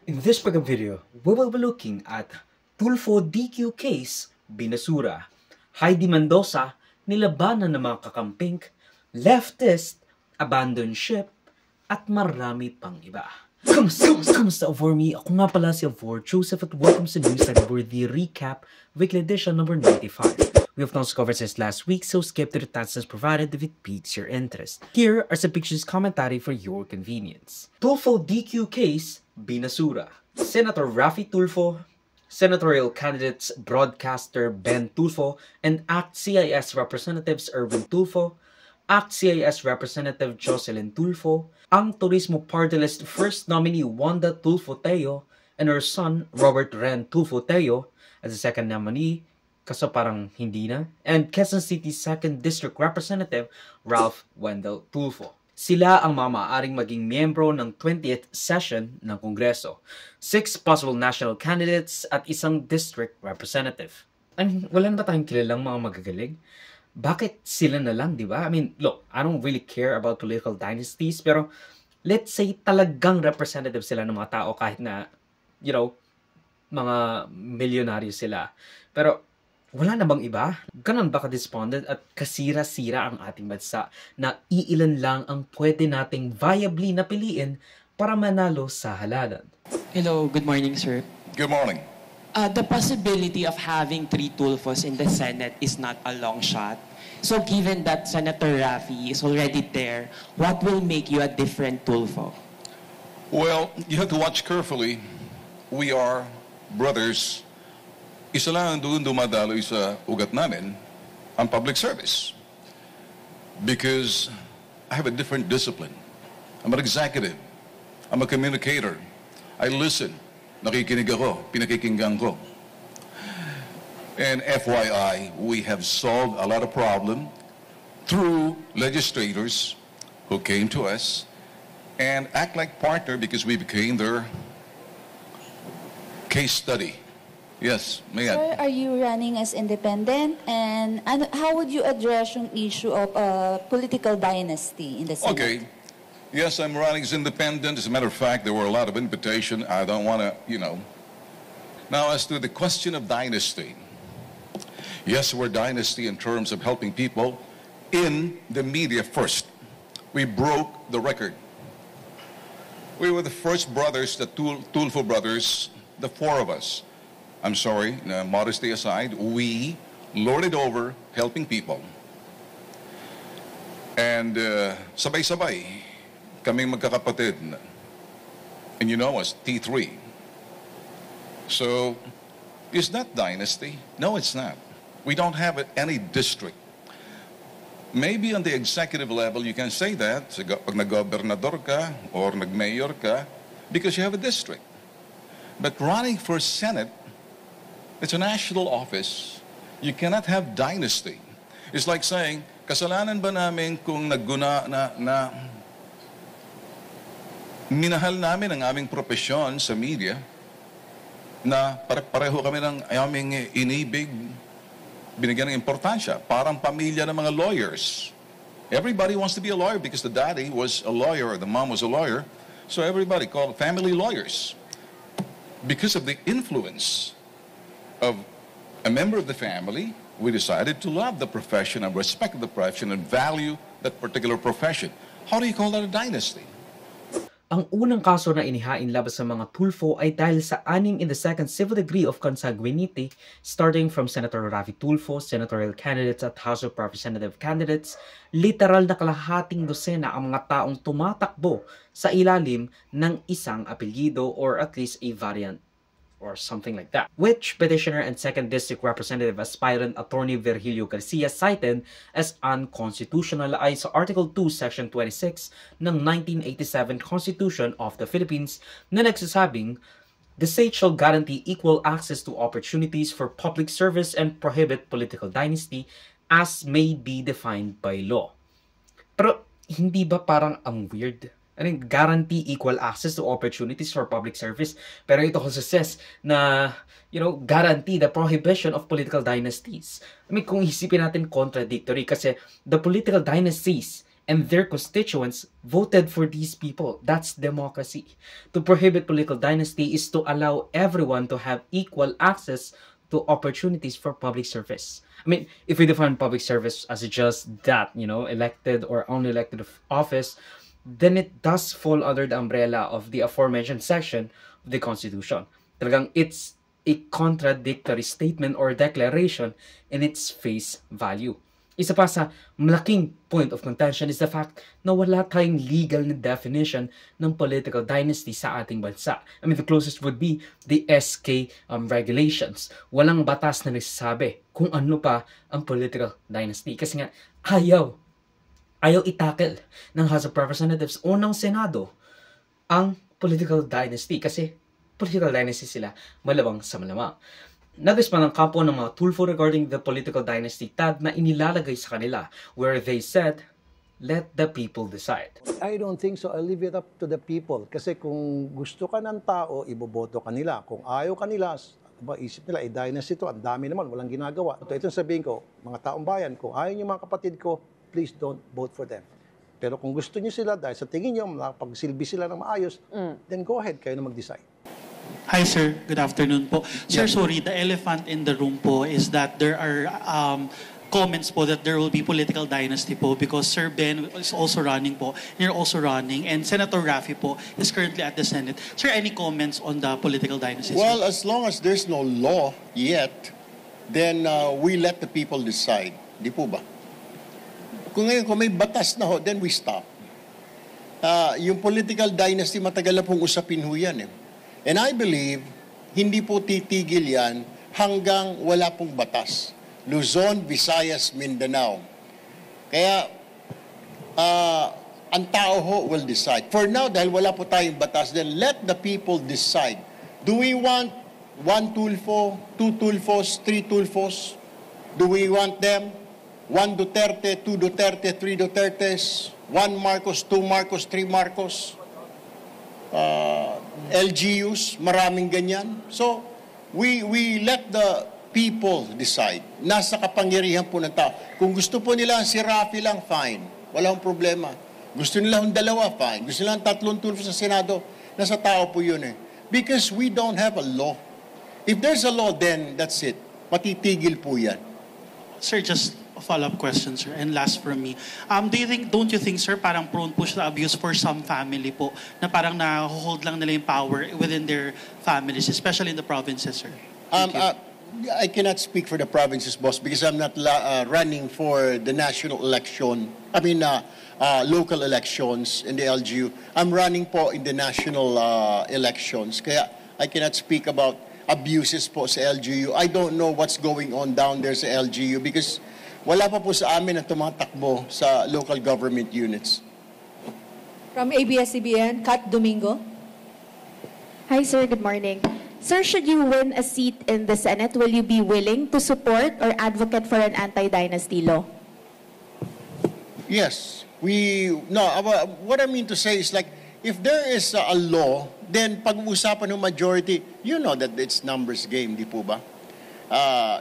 In this video, we will be looking at Tulfo DQ case, binasura, Heidi Mendoza, nilabanan ng mga kakamping, leftist, abandoned ship, at marami pang iba. Kamusta for me? Ako nga pala si Avor Joseph at welcome sa News Worthy Recap, weekly edition number 95. We have not covered since last week, so skip to the timestamps provided if it piques your interest. Here are some pictures commentary for your convenience. Tulfo DQ case, binasura. Senator Raffy Tulfo, senatorial candidates broadcaster Ben Tulfo, and ACT-CIS representatives Erwin Tulfo, ACT-CIS representative Jocelyn Tulfo, ang Turismo Party List first nominee Wanda Tulfo Teo, and her son Robert Ren Tulfo Teo as the second nominee, kaso parang hindi na, and Quezon City 2nd District Representative Ralph Wendell Tulfo. Sila ang maaaring maging miyembro ng 20th session ng Kongreso. 6 possible national candidates at isang district representative. Wala na ba tayong kilalang mga magagaling? Bakit sila na lang, di ba? I mean, look, I don't really care about political dynasties, pero let's say talagang representative sila ng mga tao kahit na, you know, mga milyonaryo sila. Pero wala na bang iba? Ganon ba ka-despondent at kasira-sira ang ating bansa na iilan lang ang pwede nating viably napiliin para manalo sa halalan? Hello, good morning, sir. Good morning. The possibility of having 3 Tulfos in the Senate is not a long shot. So given that Senator Raffy is already there, what will make you a different Tulfo? Well, you have to watch carefully. We are brothers. Isa lang doon dumadaloy sa ugat namin, ang public service. Because I have a different discipline. I'm an executive. I'm a communicator. I listen. Nakikinig ako. Pinakikinggan ko. And FYI, we have solved a lot of problems through legislators who came to us and act like partner because we became their case study. Yes, Mayan. Sir, are you running as independent? And how would you address yung issue of political dynasty in the Senate? Okay. Yes, I'm running as independent. As a matter of fact, there were a lot of invitation. I don't want to, Now, as to the question of dynasty, yes, we're dynasty in terms of helping people in the media first. We broke the record. We were the first brothers, the Tulfo brothers, the 4 of us. I'm sorry, modesty aside, we lorded over helping people. And sabay-sabay, kaming magkakapatid. And you know us, T3. So, is that dynasty? No, it's not. We don't have any district. Maybe on the executive level, you can say that, pag nag-gobernador ka or nag-mayor ka, because you have a district. But running for Senate, it's a national office. You cannot have dynasty. It's like saying, kasalanan ba namin kung nagguna na minahal namin ang aming propesyon sa media na pareho kami ng aming inibig, binigyan ng importansya, parang pamilya ng mga lawyers. Everybody wants to be a lawyer because the daddy was a lawyer or the mom was a lawyer. So everybody called family lawyers. Because of the influence of a member of the family, we decided to love the profession and respect the profession and value that particular profession. How do you call that a dynasty? Ang unang kaso na inihain laban sa mga Tulfo ay dahil sa 6 in the second civil degree of consanguinity starting from Senator Raffy Tulfo, senatorial candidates at House of Representative candidates, literal na kalahating dosena ang mga taong tumatakbo sa ilalim ng isang apelyido or at least a variant or something like that, which petitioner and 2nd District Representative aspirant Attorney Virgilio Garcia cited as unconstitutional ay sa Article 2, Section 26 ng 1987 Constitution of the Philippines na nagsasabing, the state shall guarantee equal access to opportunities for public service and prohibit political dynasty as may be defined by law. Pero hindi ba parang ang weird? I mean, guarantee equal access to opportunities for public service. Pero ito kasi says na, guarantee the prohibition of political dynasties. I mean, kung isipin natin contradictory kasi the political dynasties and their constituents voted for these people. That's democracy. To prohibit political dynasty is to allow everyone to have equal access to opportunities for public service. I mean, if we define public service as just that, elected or unelected office, then it does fall under the umbrella of the aforementioned section of the Constitution. Talagang it's a contradictory statement or declaration in its face value. Isa pa sa malaking point of contention is the fact na wala tayong legal na definition ng political dynasty sa ating bansa. I mean, the closest would be the SK regulations. Walang batas na nagsasabi kung ano pa ang political dynasty. Kasi nga, ayaw itackle ng House of Representatives o ng Senado ang political dynasty. Kasi political dynasty sila malabang sa malamang. Nagis pa ng kampo ng mga Tulfo regarding the political dynasty tag na inilalagay sa kanila where they said, let the people decide. I don't think so. I'll leave it up to the people. Kasi kung gusto ka ng tao, iboboto ka nila. Kung ayaw ka nila, isip nila, dynasty to, ang dami naman, walang ginagawa. Ito sabihin ko, mga taong bayan, kung ayaw niyo mga kapatid ko, please don't vote for them. Pero kung gusto niyo sila, dahil sa tingin niyo, makapagsilbi sila ng maayos, then go ahead, kayo na mag-decide. Hi, sir. Good afternoon po. Sir, sorry, the elephant in the room po is that there are comments po that there will be political dynasty po because Sir Ben is also running po, and you're also running, and Senator Raffy po is currently at the Senate. Sir, any comments on the political dynasty? Well, as long as there's no law yet, then we let the people decide. Di po ba? Kung ngayon, kung may batas na ho, then we stop. Yung political dynasty, matagal na pong usapin ho yan eh. And I believe, hindi po titigil yan hanggang wala pong batas. Luzon, Visayas, Mindanao. Kaya, ang tao ho will decide. For now, dahil wala po tayong batas, then let the people decide. Do we want 1 Tulfo, 2 Tulfos, 3 Tulfos? Do we want them 1 Duterte, 2 Duterte, 3 Dutertes, 1 Marcos, 2 Marcos, 3 Marcos? LGUs, maraming ganyan. So, we let the people decide. Nasa kapangyarihan po ng tao. Kung gusto po nila si Raffy lang, fine. Walang problema. Gusto nila yung dalawa, fine. Gusto nila 3 Tulfo sa Senado, nasa tao po yun eh. Because we don't have a law. If there's a law, then that's it. Matitigil po yan. Sir, just a follow-up question, sir, and last from me. Don't you think, sir, parang prone po siya abuse for some family po, na parang na-hold lang nila yung power within their families, especially in the provinces, sir? I cannot speak for the provinces, boss, because I'm not running for the national election. Local elections in the LGU. I'm running po in the national elections. Kaya I cannot speak about abuses po sa LGU. I don't know what's going on down there sa LGU because wala pa po sa amin ang tumatakbo sa local government units. From ABS-CBN, Kat Domingo. Hi, sir. Good morning. Sir, should you win a seat in the Senate, will you be willing to support or advocate for an anti-dynasty law? Yes. What I mean to say is like, if there is a law, then pag-uusapan ng majority, you know that it's numbers game, di po ba?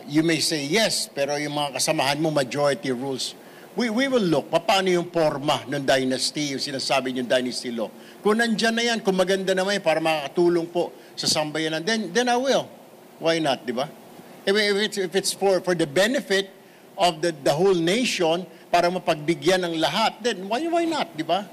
You may say yes, pero yung mga kasamahan mo, majority rules. We will look, paano yung forma ng dynasty, yung sinasabi yung dynasty law. Kung nandyan na yan, kung maganda naman para makakatulong po sa sambayanan, then I will. Why not, di ba? If it's for the benefit of the whole nation, para mapagbigyan ng lahat, then why not, di ba?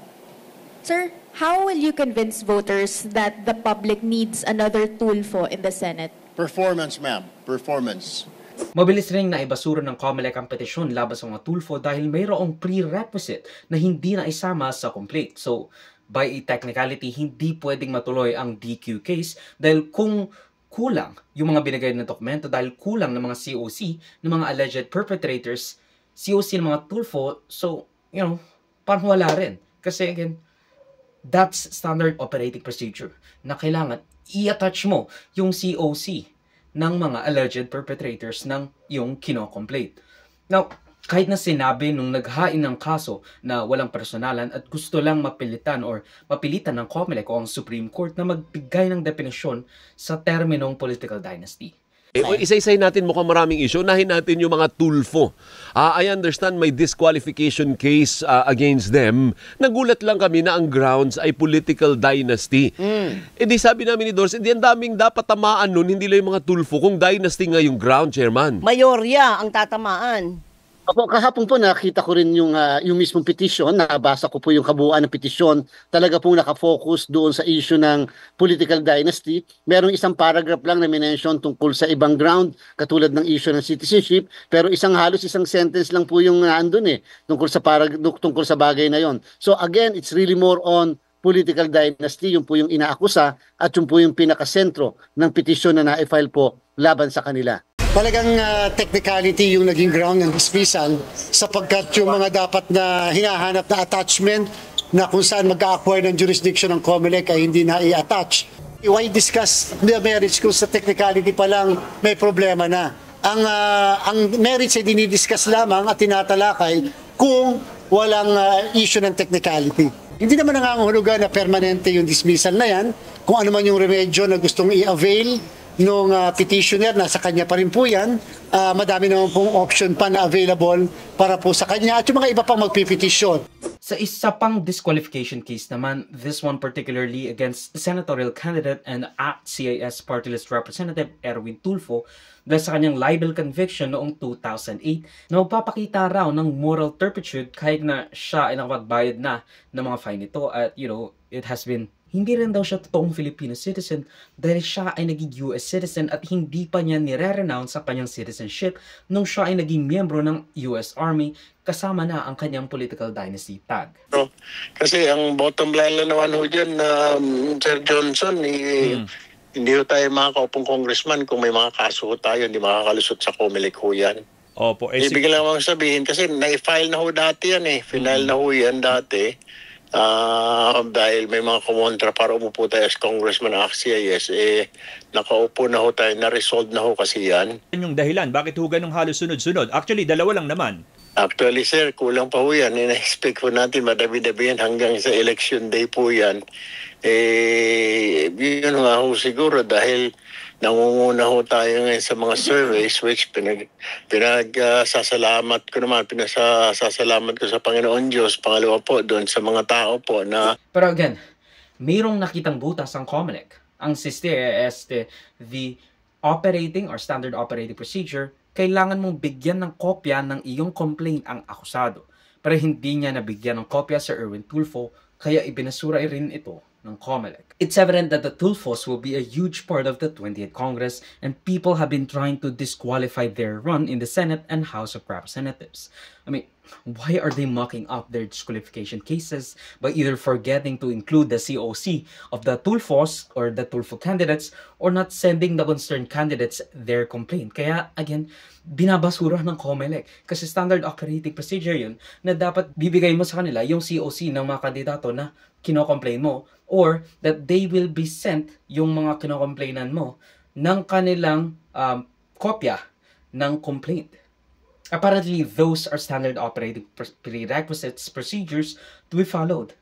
Sir, how will you convince voters that the public needs another Tulfo in the Senate? Performance, ma'am. Performance. Mabilis ring naibasura ng COMELEC ang petisyon laban sa mga Tulfo dahil mayroong prerequisite na hindi na isama sa complaint. So, by a technicality, hindi pwedeng matuloy ang DQ case dahil kung kulang yung mga binigay na dokumento, dahil kulang ng mga COC, ng mga alleged perpetrators, COC ng mga Tulfo, so, parang wala rin. Kasi again, that's standard operating procedure na kailangan i-attach mo yung COC ng mga alleged perpetrators ng yung kino-complaint. Now, kahit na sinabi nung naghain ng kaso na walang personalan at gusto lang mapilitan ng COMELEC o ang Supreme Court na magbigay ng definisyon sa terminong political dynasty. Isa-isay natin mukhang maraming issue. Unahin natin yung mga Tulfo. I understand may disqualification case against them. Nagulat lang kami na ang grounds ay political dynasty. Di sabi namin ni Doris, ang daming dapat tamaan nun, hindi lang yung mga Tulfo. Kung dynasty nga yung ground, Chairman. Mayorya ang tatamaan. Ako, kahapon po nakita ko rin yung mismong petition, nabasa ko po yung kabuuan ng petition, talaga pong nakafocus doon sa issue ng political dynasty. Merong isang paragraph lang na minention tungkol sa ibang ground, katulad ng issue ng citizenship, pero halos isang sentence lang po yung naandun tungkol sa bagay na yon. So again, it's really more on political dynasty, yung po yung inaakusa at yung po yung pinakasentro ng petition na na-file po laban sa kanila. Talagang technicality yung naging ground ng dismissal sapagkat yung mga dapat na hinahanap na attachment na kung saan mag-a-acquire ng jurisdiction ng COMELEC ay hindi na i-attach. Why discuss the merits kung sa technicality pa lang may problema na? Ang merits ay dinidiscuss lamang at tinatalakay kung walang issue ng technicality. Hindi naman nangangahulugan na permanente yung dismissal na yan. Kung ano man yung remedyo na gustong i-avail nung petitioner, nasa kanya pa rin po yan. Madami naman pong option pa na available para po sa kanya at yung mga iba pang magpipetisyon. Sa isa pang disqualification case naman, this one particularly against the senatorial candidate and CIS party list representative Erwin Tulfo dahil sa kanyang libel conviction noong 2008 na magpapakita raw ng moral turpitude kahit na siya ay nakapagbayad na ng mga fine nito at it has been hindi rin daw siya totoong Filipino citizen dahil siya ay naging US citizen at hindi pa niya nire-renounce sa kanyang citizenship nung siya ay naging miyembro ng US Army kasama na ang kanyang political dynasty tag. Kasi ang bottom line lang naman ho dyan, Sir Johnson, hindi ho tayo makakaupong congressman kung may mga kaso tayo, hindi makakalusot sa COMELEC ho yan. Opo. Ibig lang akong sabihin kasi na-file na ho dati yan Final na ho yan dati. Dahil may mga kumontra para umupo tayo as congressman ng CIS, nakaupo na ho tayo, na-resolve na ho kasi yan. Yan yung dahilan, bakit ho ganong halos sunod-sunod? Actually, dalawa lang naman. Actually, sir, kulang pa ho yan. Ina-expect po natin madami-dami yan hanggang sa election day po yan. Yun nga ho siguro dahil nangunguna ho tayo ngayon sa mga surveys which pinasasalamat ko sa Panginoon Diyos. Pangalawa po doon sa mga tao po na... Pero again, mayroong nakitang butas ang COMELEC. Ang CIS, the operating or standard operating procedure, kailangan mong bigyan ng kopya ng iyong complaint ang akusado. Pero hindi niya nabigyan ng kopya sa Erwin Tulfo, kaya ibinasura rin ito ng COMELEC. It's evident that the Tulfos will be a huge part of the 20th Congress and people have been trying to disqualify their run in the Senate and House of Representatives. I mean, why are they mucking up their disqualification cases by either forgetting to include the COC of the Tulfos or the Tulfo candidates or not sending the concerned candidates their complaint? Kaya, again, binabasura ng COMELEC kasi standard operating procedure yun na dapat bibigay mo sa kanila yung COC ng mga kandidato na kinocomplain mo or that they will be sent yung mga kinocomplainan mo ng kanilang kopya ng complaint. Apparently, those are standard operating prerequisites, procedures to be followed.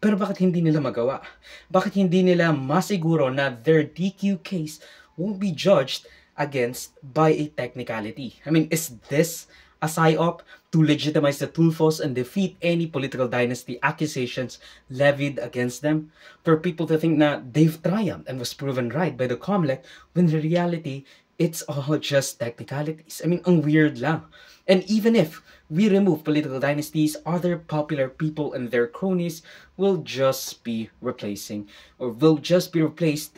Pero bakit hindi nila magawa? Bakit hindi nila masiguro na their DQ case won't be judged against by a technicality? I mean, is this a psyop to legitimize the Tulfos and defeat any political dynasty accusations levied against them? For people to think na they've triumphed and was proven right by the COMELEC when in reality, it's all just technicalities. I mean, ang weird lang. And even if we remove political dynasties, other popular people and their cronies will just be replaced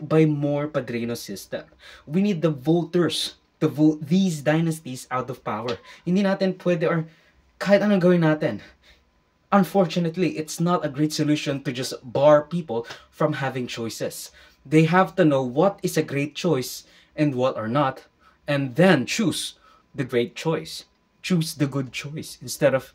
by more padrino system. We need the voters to vote these dynasties out of power. Hindi natin pwede or kahit anong gawin natin. Unfortunately, it's not a great solution to just bar people from having choices. They have to know what is a great choice and what are not, and then choose the great choice. Choose the good choice instead of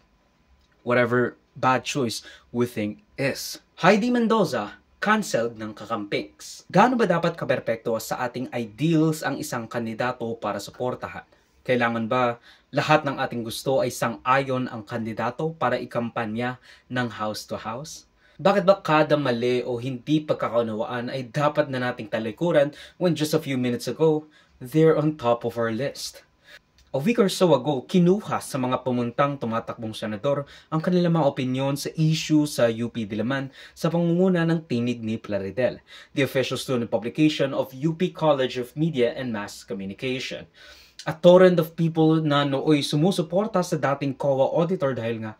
whatever bad choice we think is. Heidi Mendoza, cancelled ng kakampings. Gaano ba dapat kaperpekto sa ating ideals ang isang kandidato para suportahan? Kailangan ba lahat ng ating gusto ay sang-ayon ang kandidato para ikampanya ng house to house? Bakit ba kada mali o hindi pagkakaunawaan ay dapat na nating talikuran when just a few minutes ago, they're on top of our list. A week or so ago, kinuha sa mga pumuntang tumatakbong senador ang kanilang mga opinyon sa issue sa UP Diliman sa pangunguna ng tinig ni Plaridel, the official student publication of UP College of Media and Mass Communication. A torrent of people na nooy sumusuporta sa dating COA auditor dahil nga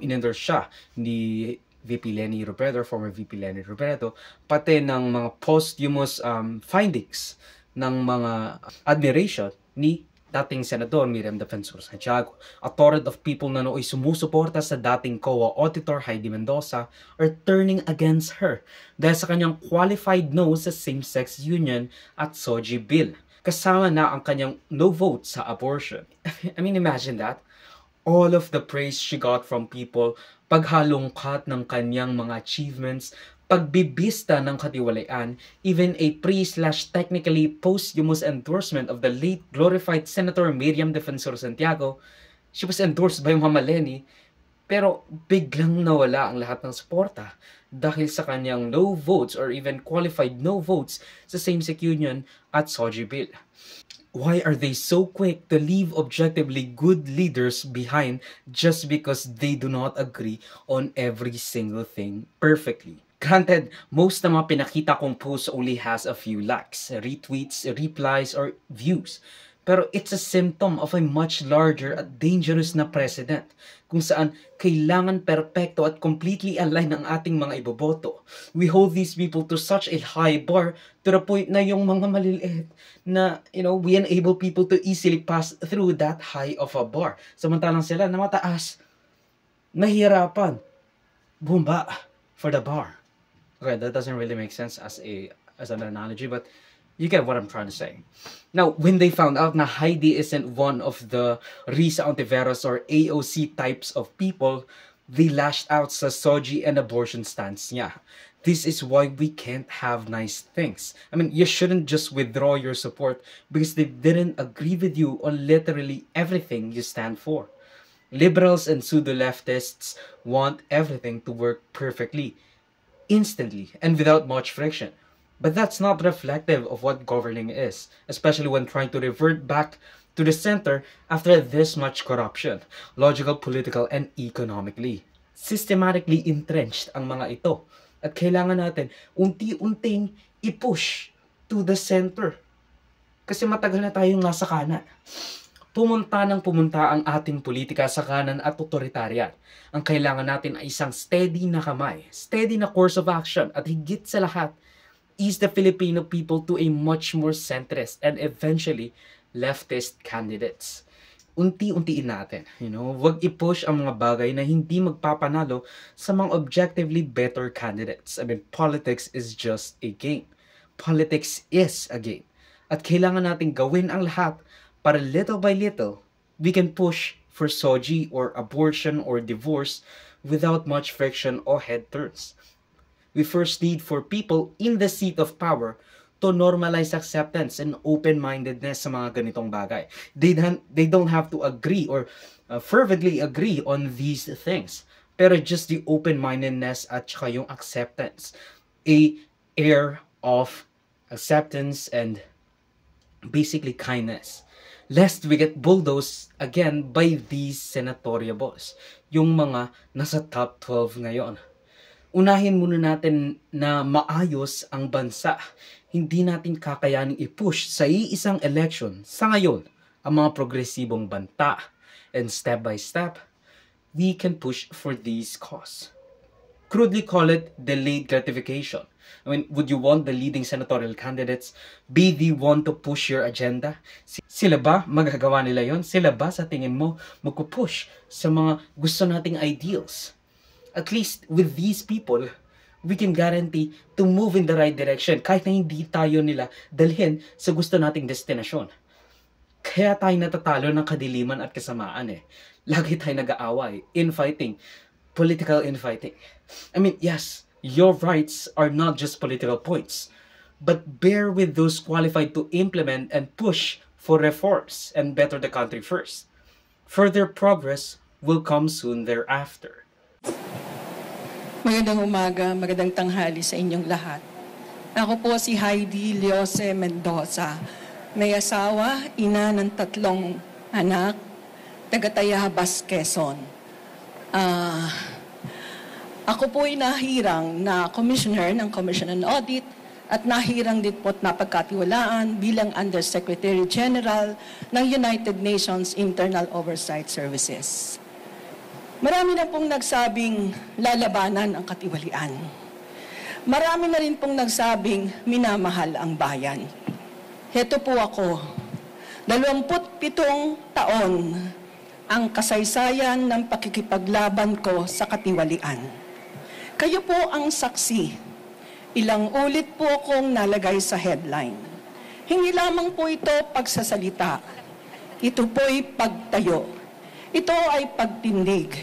in-endorse siya ni VP Lenny Robredo, former VP Lenny Robredo, pati ng mga posthumous findings ng mga admiration ni dating Senador Miriam Defensor Santiago. A torrent of people na nooy sumusuporta sa dating COA auditor Heidi Mendoza are turning against her dahil sa kanyang qualified no sa same-sex union at SOGI bill. Kasama na ang kanyang no vote sa abortion. I mean, imagine that. All of the praise she got from people, paghalongkat ng kanyang mga achievements, pagbibista ng katiwalian, even a pre/technically posthumous endorsement of the late glorified Senator Miriam Defensor Santiago. She was endorsed by Mama Lenny, pero biglang nawala ang lahat ng suporta dahil sa kanyang no votes or even qualified no votes sa same-sex union at SOGI bill. Why are they so quick to leave objectively good leaders behind just because they do not agree on every single thing perfectly? Granted, most ng mga pinakita kong posts only has a few likes, retweets, replies, or views. Pero it's a symptom of a much larger at dangerous na precedent kung saan kailangan perpekto at completely align ang ating mga iboboto. We hold these people to such a high bar to the point na yung mga maliliit na, we enable people to easily pass through that high of a bar. Samantalang sila na mataas, nahihirapan, bumba for the bar. Okay, that doesn't really make sense as an analogy, but you get what I'm trying to say. Now, when they found out na Heidi isn't one of the Risa Ontiveros or AOC types of people, they lashed out sa SOGI and abortion stance niya. This is why we can't have nice things. I mean, you shouldn't just withdraw your support because they didn't agree with you on literally everything you stand for. Liberals and pseudo-leftists want everything to work perfectly, instantly, and without much friction. But that's not reflective of what governing is, especially when trying to revert back to the center after this much corruption, logical, political, and economically. Systematically entrenched ang mga ito, at kailangan natin unti-unting i-push to the center. Kasi matagal na tayong nasa kanan. Pumunta ang ating politika sa kanan at otoritarian. Ang kailangan natin ay isang steady na kamay, steady na course of action, at higit sa lahat, ease the Filipino people to a much more centrist and eventually leftist candidates. Unti-untiin natin, wag i-push ang mga bagay na hindi magpapanalo sa mga objectively better candidates. I mean, politics is just a game. Politics is a game. At kailangan natin gawin ang lahat para little by little, we can push for SOGI or abortion or divorce without much friction or head turns. We first need for people in the seat of power to normalize acceptance and open-mindedness sa mga ganitong bagay. They don't have to agree or fervently agree on these things. Pero just the open-mindedness at saka yung acceptance. A air of acceptance and basically kindness. Lest we get bulldozed again by these senatoriables, yung mga nasa top 12 ngayon. Unahin muna natin na maayos ang bansa. Hindi natin kakayaning i-push sa iisang election sa ngayon ang mga progresibong banta. And step by step, we can push for these causes. Crudely call it delayed gratification. I mean, would you want the leading senatorial candidates be the one to push your agenda? Sila ba magagawa nila yon? Sila ba sa tingin mo magpupush sa mga gusto nating ideals? At least with these people, we can guarantee to move in the right direction kahit na hindi tayo nila dalhin sa gusto nating destinasyon. Kaya tayo natatalo ng kadiliman at kasamaan Lagi tayo nag-aaway, infighting, political infighting. I mean, yes, your rights are not just political points, but bear with those qualified to implement and push for reforms and better the country first. Further progress will come soon thereafter. Magandang umaga, magandang tanghali sa inyong lahat. Ako po si Heidi Leose Mendoza. May asawa, ina ng 3 anak, taga-Tayabas, Quezon. Ako po ay nahirang na commissioner ng Commission on Audit at nahirang din po at napagkatiwalaan bilang Undersecretary General ng United Nations Internal Oversight Services. Marami na pong nagsabing lalabanan ang katiwalian. Marami na rin pong nagsabing minamahal ang bayan. Heto po ako, 27 taon ang kasaysayan ng pakikipaglaban ko sa katiwalian. Kayo po ang saksi. Ilang ulit po akong nalagay sa headline. Hindi lamang po ito pagsasalita. Ito po'y pagtayo. Ito ay pagtindig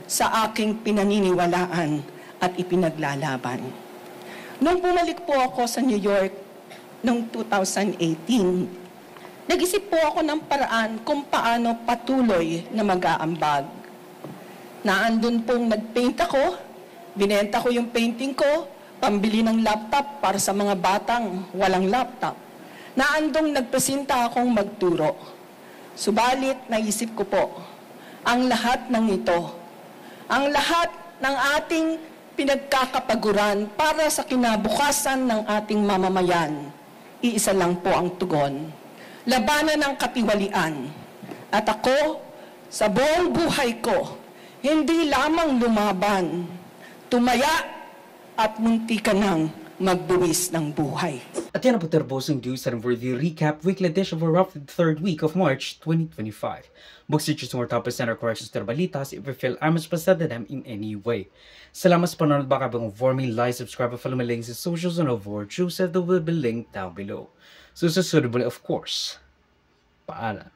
sa aking pinaniniwalaan at ipinaglalaban. Nung bumalik po ako sa New York noong 2018, nag-isip po ako ng paraan kung paano patuloy na mag-aambag. Naandun pong nag-paint ako, binenta ko yung painting ko, pambili ng laptop para sa mga batang walang laptop. Naandong nagpresenta akong magturo. Subalit, naisip ko po, ang lahat ng ito, ang lahat ng ating pinagkakapaguran para sa kinabukasan ng ating mamamayan, iisa lang po ang tugon. Labanan ng katiwalian. At ako, sa buong buhay ko, hindi lamang lumaban, tumaya at munti ka nang magbuwis ng buhay. At yan ang puterbosong news and worthy recap weekly edition for roughly the 3rd week of March 2025. Buksit more top center corrections to balitas if you feel I must present them in any way. Salamat sa panonood, baka bang for me, like, subscribe, and follow my links in socials and over choose that will be linked down below. So suitably, of course. Paalam.